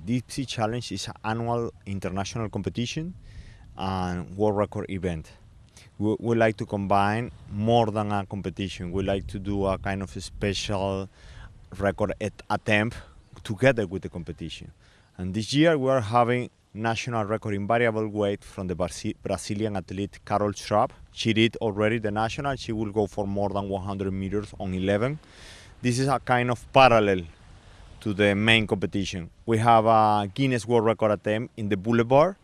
DEEPSEA Challenge is an annual international competition and world record event. We like to combine more than a competition. We like to do a kind of a special record attempt together with the competition. And this year we are having national record in variable weight from the Brazilian athlete Carol Schrapp. She did already the national. She will go for more than 100 meters on 11. This is a kind of parallel to the main competition. We have a Guinness World Record attempt in the boulevard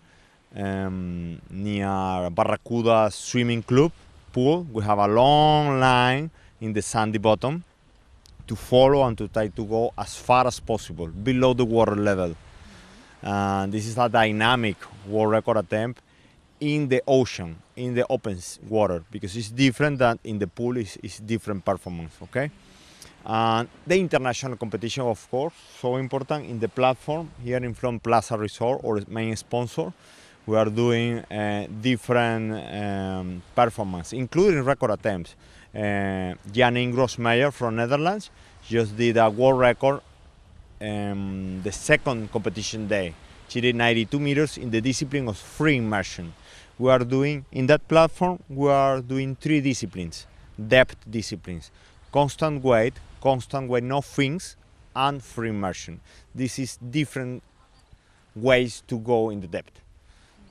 near Barracuda Swimming Club pool. We have a long line in the sandy bottom to follow and to try to go as far as possible below the water level. This is a dynamic world record attempt in the ocean, in the open water, because it's different than in the pool. It's different performance, okay? The international competition, of course, so important in the platform here in Front Plaza Resort, or main sponsor. We are doing different performance, including record attempts. Janine Grossmeyer from Netherlands just did a world record the second competition day. She did 92 meters in the discipline of free immersion. We are doing, in that platform, we are doing 3 disciplines, depth disciplines: constant weight, no fins, and free immersion. This is different ways to go in the depth.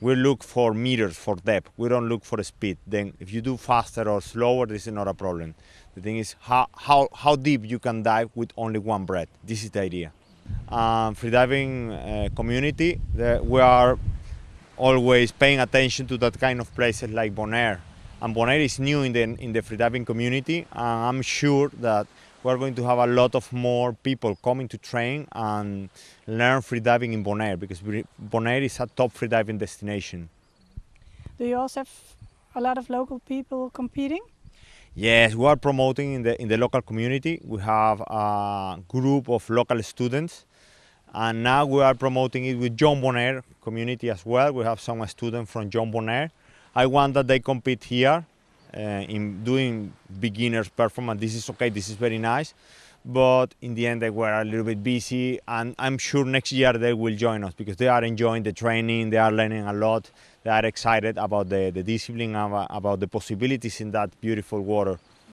We look for meters for depth. We don't look for speed. Then if you do faster or slower, this is not a problem. The thing is how deep you can dive with only one breath. This is the idea. Freediving community, we are always paying attention to that kind of places like Bonaire. And Bonaire is new in the freediving community, and I'm sure that we're going to have a lot of more people coming to train and learn freediving in Bonaire, because Bonaire is a top freediving destination. Do you also have a lot of local people competing? Yes, we are promoting in the local community. We have a group of local students, and now we are promoting it with John Bonaire community as well. We have some students from John Bonaire. I want that they compete here in doing beginners performance. This is okay, this is very nice, but in the end they were a little bit busy, and I'm sure next year they will join us because they are enjoying the training, they are learning a lot, they are excited about the discipline, about the possibilities in that beautiful water.